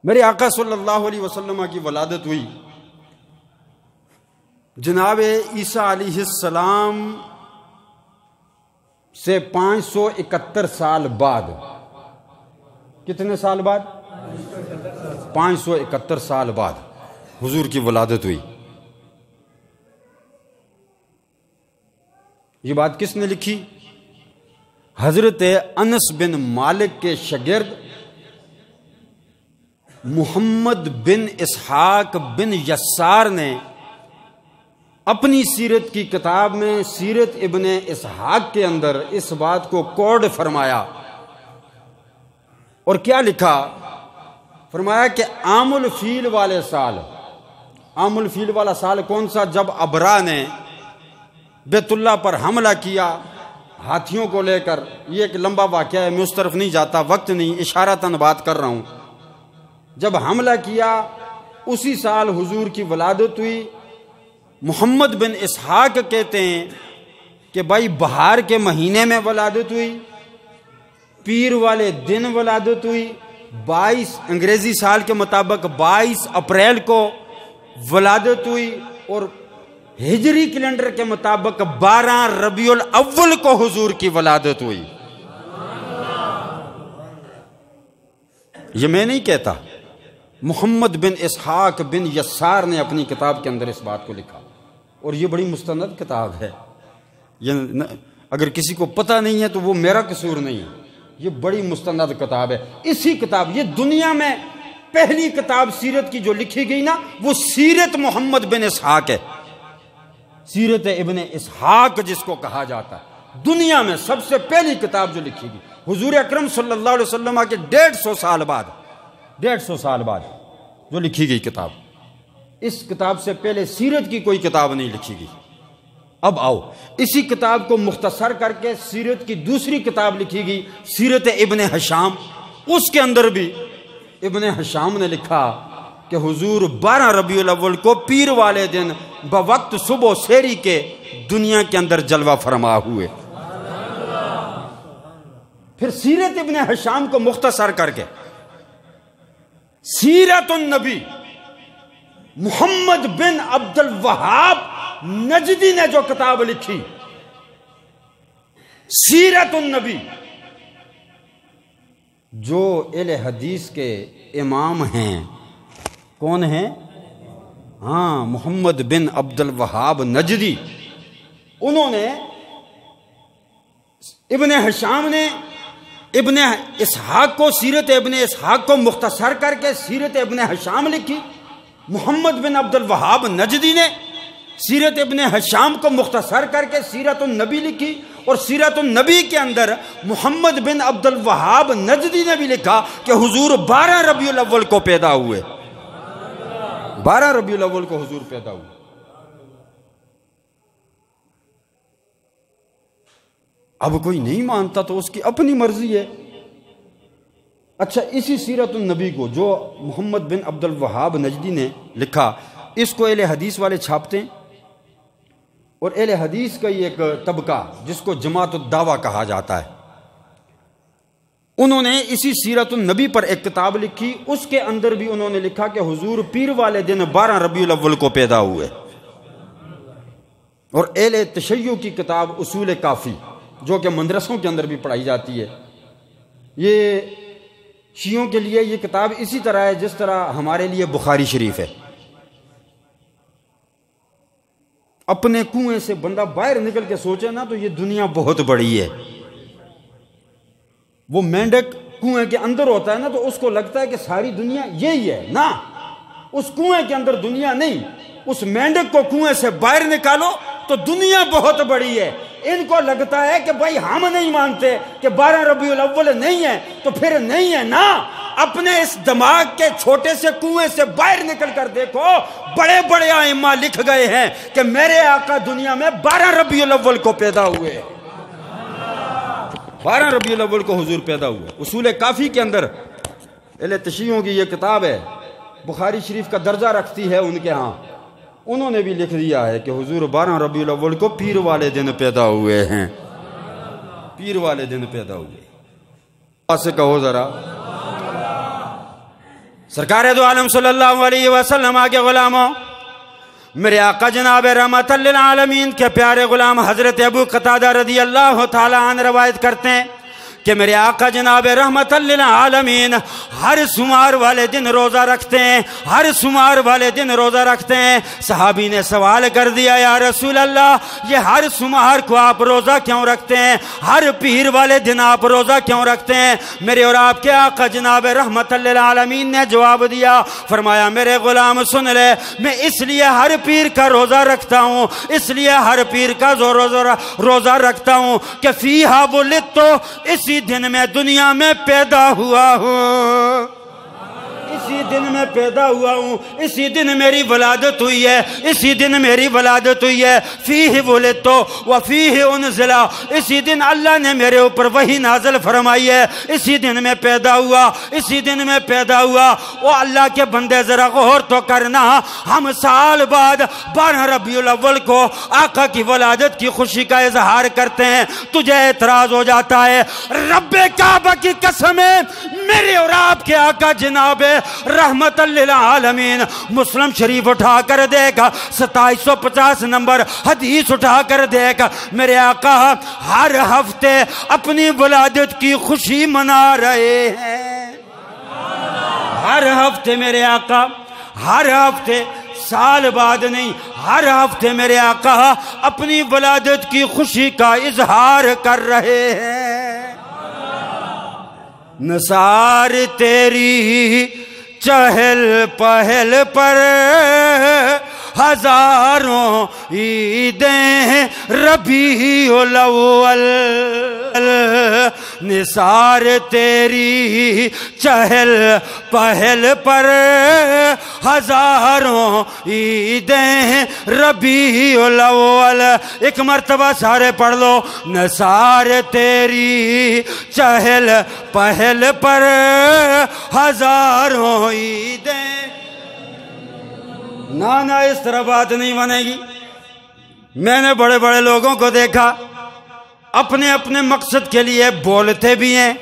میرے آقا صلی اللہ علیہ وسلم کی ولادت ہوئی جناب عیسیٰ علیہ السلام سے 571 سال بعد. کتنے سال بعد؟ 571 سال بعد حضور کی ولادت ہوئی. یہ بات کس نے لکھی؟ حضرت انس بن مالک کے شاگرد محمد بن اسحاق بن یسار نے اپنی سیرت کی کتاب میں سیرت ابن اسحاق کے اندر اس بات کو کوڈ فرمایا. اور کیا لکھا؟ فرمایا کہ عام الفیل والے سال. عام الفیل والا سال کون سا؟ جب ابرا نے بیت اللہ پر حملہ کیا ہاتھیوں کو لے کر. یہ ایک لمبا واقعہ ہے، میں اس طرف نہیں جاتا، وقت نہیں، اشارتاً بات کر رہا ہوں. جب حملہ کیا اسی سال حضور کی ولادت ہوئی. محمد بن اسحاق کہتے ہیں کہ بھائی بہار کے مہینے میں ولادت ہوئی، پیر والے دن ولادت ہوئی، 22 انگریزی سال کے مطابق 22 اپریل کو ولادت ہوئی، اور ہجری کیلنڈر کے مطابق 12 ربیع الاول کو حضور کی ولادت ہوئی. یہ میں نہیں کہتا، محمد بن اسحاق بن یسار نے اپنی کتاب کے اندر اس بات کو لکھا. اور یہ بڑی مستند کتاب ہے. یہ اگر کسی کو پتہ نہیں ہے تو وہ میرا قصور نہیں ہے، یہ بڑی مستند کتاب ہے. اسی کتاب، یہ دنیا میں پہلی کتاب سیرت کی جو لکھی گئی نا، وہ سیرت محمد بن اسحاق ہے. سیرت ابن اسحاق جس کو کہا جاتا ہے، دنیا میں سب سے پہلی کتاب جو لکھی گئی حضور اکرم صلی اللہ علیہ وسلم کے 150 سال بعد جو لکھی گئی کتاب. اس کتاب سے پہلے سیرت کی کوئی کتاب نہیں لکھی گئی. اب آؤ اسی کتاب کو مختصر کر کے سیرت کی دوسری کتاب لکھی گئی، سیرت ابن ہشام. اس کے اندر بھی ابن ہشام نے لکھا کہ حضور 12 ربیع الاول کو پیر والے دن بوقت صبح سحری کے دنیا کے اندر جلوہ فرما ہوئے. پھر سیرت ابن ہشام کو مختصر کر کے سیرت النبی محمد بن عبد الوہاب نجدی نے جو کتاب لکھی، سیرت النبی، جو اہل حدیث کے امام ہیں. کون ہیں؟ ہاں، محمد بن عبد الوہاب نجدی. انہوں نے، ابن ہشام نے ابن اسحاق کو، سیرت ابن اسحاق کو مختصر کر کے سیرت ابن ہشام لکھی. محمد بن عبد الوہاب نجدی نے سیرت ابن ہشام کو مختصر کر کے سیرت النبی لکھی. اور سیرت النبی کے اندر محمد بن عبد الوہاب نجدی نے بھی لکھا کہ حضور 12 ربیع الاول کو پیدا ہوئے. 12 ربیع الاول کو حضور پیدا ہوئے. اب کوئی نہیں مانتا تو اس کی اپنی مرضی ہے. اچھا، اسی سیرت النبی کو جو محمد بن عبد الوہاب نجدی نے لکھا، اس کو اہل حدیث والے چھاپتے ہیں. اور اہل حدیث کا یہ ایک طبقہ جس کو جماعت الدعوہ کہا جاتا ہے، انہوں نے اسی سیرت النبی پر ایک کتاب لکھی. اس کے اندر بھی انہوں نے لکھا کہ حضور پیر والے دن 12 ربیع الاول کو پیدا ہوئے. اور اہل تشیع کی کتاب اصول کافی، جو کہ مدرسوں کے اندر بھی پڑھائی جاتی ہے، یہ شیعوں کے لیے یہ کتاب اسی طرح ہے جس طرح ہمارے لیے بخاری شریف ہے. اپنے کنویں سے بندہ باہر نکل کے سوچے نا تو یہ دنیا بہت بڑی ہے. وہ مینڈک کنویں کے اندر ہوتا ہے نا تو اس کو لگتا ہے کہ ساری دنیا یہی ہے. نا، اس کنویں کے اندر دنیا نہیں. اس مینڈک کو کنویں سے باہر نکالو تو دنیا بہت بڑی ہے. ان کو لگتا ہے کہ بھائی ہم نہیں مانتے کہ 12 ربیع الاول نہیں ہے تو پھر نہیں ہے. نا، اپنے اس دماغ کے چھوٹے سے کنویں سے باہر نکل کر دیکھو، بڑے بڑے ائمہ لکھ گئے ہیں کہ میرے آقا دنیا میں 12 ربیع الاول کو پیدا ہوئے. 12 ربیع الاول کو حضور پیدا ہوئے. اصول کافی کے اندر اہل تشیعوں کی یہ کتاب ہے، بخاری شریف کا درجہ رکھتی ہے ان کے ہاں. انہوں نے بھی لکھ دیا ہے کہ حضور 12 ربیع الاول کو پیر والے دن پیدا ہوئے ہیں. پیر والے دن پیدا ہوئے. سے کہو ذرا سرکار دو عالم صلی اللہ علیہ وسلم کے غلاموں، میرے آقا جناب رحمت للعالمین کے پیارے غلام حضرت ابو قتادہ رضی اللہ تعالی عنہ روایت کرتے ہیں کہ میرے آقا جناب رحمت للعالمین ہر سمار والے دن روزہ رکھتے ہیں، ہر سمار والے دن روزہ رکھتے ہیں۔ صحابی نے سوال کر دیا، یا رسول اللہ، یہ ہر سمار کو آپ روزہ کیوں رکھتے ہیں؟ ہر پیر والے دن آپ روزہ کیوں رکھتے ہیں؟ میرے اور آپ کے آقا جناب رحمت للعالمین نے جواب دیا، فرمایا میرے غلام سن لے، میں اس لیے ہر پیر کا روزہ رکھتا ہوں، اس لیے ہر پیر کا روزہ رکھتا ہوں کہ فیہا ولدت، اسی دن میں دنیا میں پیدا ہوا ہوں، اسی دن میں پیدا ہوا ہوں، اسی دن میری ولادت ہوئی ہے، اسی دن میری ولادت ہوئی ہے۔ فیہ ولدت وفیہ انزل، اسی دن اللہ نے میرے اوپر وحی نازل فرمائی ہے، اسی دن میں پیدا ہوا، اسی دن میں پیدا ہوا۔ او اللہ کے بندے ذرا غور تو کرنا، ہم سال بعد 12 ربیع الاول کو آقا کی ولادت کی خوشی کا اظہار کرتے ہیں، تجھے اعتراض ہو جاتا ہے۔ رب کعبہ کی قسم ہے، میرے اور آپ کے آقا جناب رحمت للعالمین، مسلم شریف اٹھا کر دیکھ، 2750 نمبر حدیث اٹھا کر دیکھ، میرے آقا ہر ہفتے اپنی ولادت کی خوشی منا رہے ہیں۔ ہر ہفتے میرے آقا، ہر ہفتے، سال بعد نہیں، ہر ہفتے میرے آقا اپنی ولادت کی خوشی کا اظہار کر رہے ہیں۔ نثار تیری چہل پہل پر ہزاروں عیدیں ربیع الاول، نثار تیری چہل پہل پر ہزاروں عیدیں ربیع الاول۔ ایک مرتبہ سارے پڑھ لو، نثار تیری چہل پہل پر ہزاروں عیدیں۔ نہ اس طرح بات نہیں بنے گی۔ میں نے بڑے بڑے لوگوں کو دیکھا، اپنے اپنے مقصد کے لیے بولتے بھی ہیں،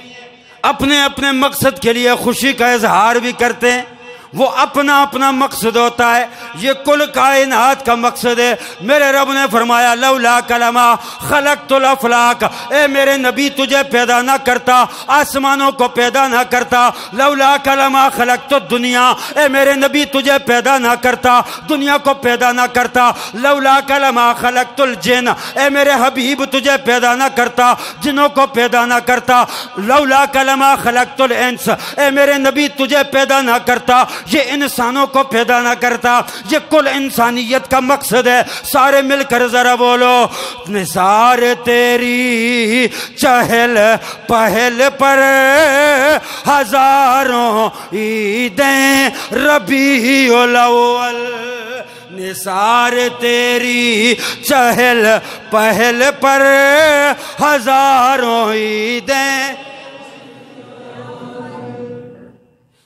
اپنے اپنے مقصد کے لیے خوشی کا اظہار بھی کرتے ہیں۔ وہ اپنا اپنا مقصد ہوتا ہے، یہ کل کائنات کا مقصد ہے۔ میرے رب نے فرمایا لولا کلمہ خلقت الافلاق، اے میرے نبی تجھے پیدا نہ کرتا، آسمانوں کو پیدا نہ کرتا۔ لولا کلمہ خلقت الدنیا، اے میرے نبی تجھے پیدا نہ کرتا، دنیا کو پیدا نہ کرتا۔ لولا کلمہ خلقت الجن، اے میرے حبیب تجھے پیدا نہ کرتا، جنوں کو پیدا نہ کرتا۔ لولا کلمہ خلقت الانس، اے میرے نبی تجھے پیدا نہ کرتا، یہ انسانوں کو پیدا نہ کرتا۔ یہ کل انسانیت کا مقصد ہے۔ سارے مل کر ذرا بولو، نثار تیری چہل پہل پر ہزاروں عیدیں ربیع الاول، نثار تیری چہل پہل پر ہزاروں عیدیں،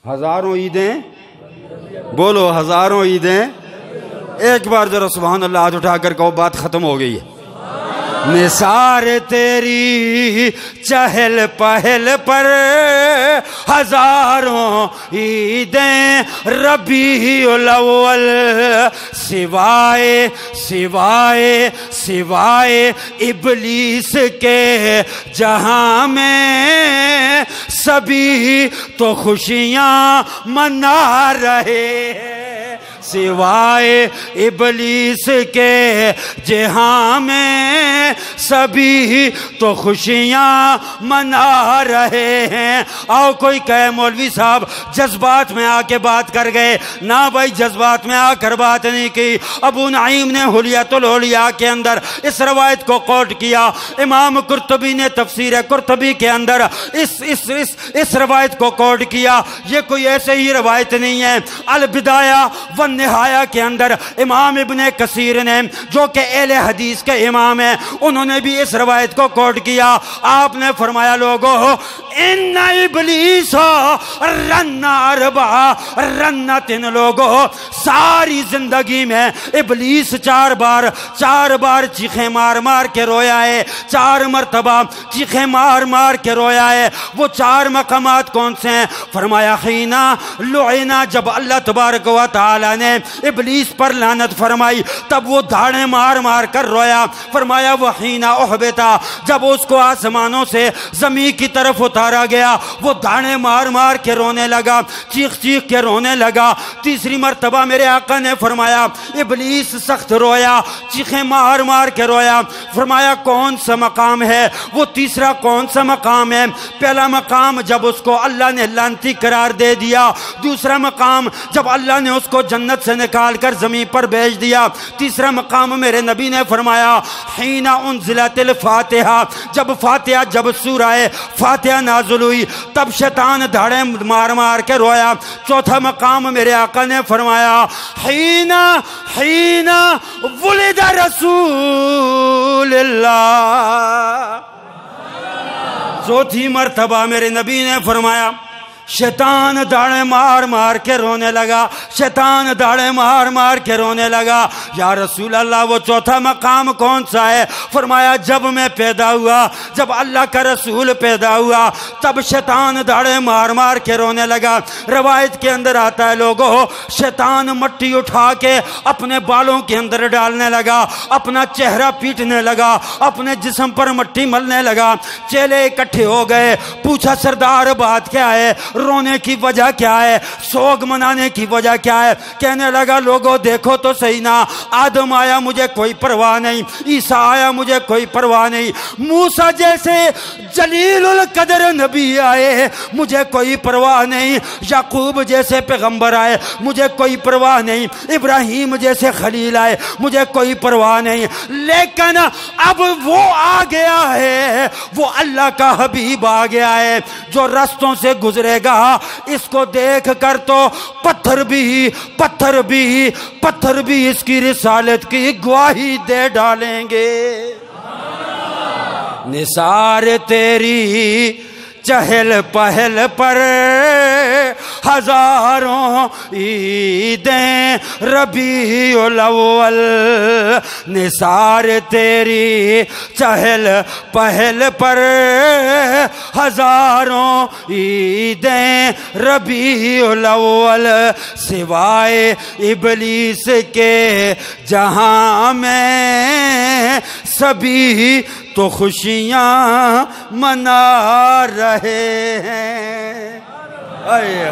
ہزاروں عیدیں، بولو ہزاروں عیدیں۔ ایک بار ذرا سبحان اللہ ہاتھ اٹھا کر کہو، بات ختم ہو گئی ہے۔ نثار تیری چہل پہل پر ہزاروں عیدیں ربیع الاول، سوائے سوائے سوائے ابلیس کے جہاں میں سبھی تو خوشیاں منا رہے ہیں، سوائے ابلیس کے جہاں میں سبھی تو خوشیاں منا رہے ہیں۔ آؤ کوئی کہے مولوی صاحب جذبات میں آ کے بات کر گئے، نہ بھائی جذبات میں آ کر بات نہیں کی۔ ابو نعیم نے حلیۃ الاولیاء کے اندر اس روایت کو کوٹ کیا، امام قرطبی نے تفسیر قرطبی کے اندر اس روایت کو کوٹ کیا۔ یہ کوئی ایسے ہی روایت نہیں ہے۔ البدایہ نہایا کے اندر امام ابن کثیر نے جو کہ اہل حدیث کے امام ہیں انہوں نے بھی اس روایت کو کوٹ کیا. آپ نے فرمایا لوگو ان ابلیس رن اربع رنت، لوگو ساری زندگی میں ابلیس 4 بار چیخیں مار مار کے رویا ہے، 4 مرتبہ چیخیں مار مار کے رویا ہے. وہ 4 مقامات کون سے ہیں؟ فرمایا حینا لعنا، جب اللہ تبارک و تعالی نے ابلیس پر لعنت فرمائی تب وہ دھاڑیں مار مار کر رویا. فرمایا وحینا احبتا، جب اس کو آسمانوں سے زمین کی طرف اتارا گیا وہ دھاڑیں مار مار کے رونے لگا، چیخ چیخ کے رونے لگا. تیسری مرتبہ میرے آقا نے فرمایا ابلیس سخت رویا، چیخیں مار مار کے رویا. فرمایا کون سا مقام ہے؟ وہ تیسرا کون سا مقام ہے؟ پہلا مقام جب اس کو اللہ نے لعنتی قرار دے دیا، دوسرا مقام جب اللہ نے اس کو جنت سے نکال کر زمین پر بھیج دیا، تیسرا مقام میرے نبی نے فرمایا حین انزلت الفاتحہ، جب سورہ فاتحہ نازل ہوئی تب شیطان دھاڑیں مار مار کے رویا. چوتھا مقام میرے آقا نے فرمایا حین ولد رسول اللہ. چوتھی مرتبہ میرے نبی نے فرمایا شیطان داڑیں مار مار کے رونے لگا، شیطان داڑیں مار مار کے رونے لگا. یا رسول اللہ وہ چوتھا مقام کون سا ہے؟ فرمایا جب میں پیدا ہوا، جب اللہ کا رسول پیدا ہوا تب شیطان داڑیں مار مار کے رونے لگا. روایت کے اندر آتا ہے لوگوں شیطان مٹی اٹھا کے اپنے بالوں کے اندر ڈالنے لگا، اپنا چہرہ پیٹنے لگا، اپنے جسم پر مٹی ملنے لگا. چیلے اکٹھے ہو گئے، پوچھا سردار بات کیا ہے، رونے کی وجہ کیا ہے، سوگ منانے کی وجہ کیا ہے؟ کہنے لگا لوگوں دیکھو تو صحیح نا، آدم آیا مجھے کوئی پرواہ نہیں، عیسیٰ آیا مجھے کوئی پرواہ نہیں، موسیٰ جیسے جلیل القدر نبی آئے مجھے کوئی پرواہ نہیں، یعقوب جیسے پیغمبر آئے مجھے کوئی پرواہ نہیں، ابراہیم جیسے خلیل آئے مجھے کوئی پرواہ نہیں. لیکن اب وہ آ گیا ہے، وہ اللہ کا حبیب آ گیا ہے جو رستوں سے گزرے گا، اس کو دیکھ کر تو پتھر بھی اس کی رسالت کی گواہی دے ڈالیں گے. نثار تیری چہل پہل پر ہزاروں عیدیں ربیع الاول، نثار تیری چہل پہل پر ہزاروں عیدیں ربیع الاول، سوائے ابلیس کے جہاں میں سبھی تو خوشیاں منا رہے ہیں.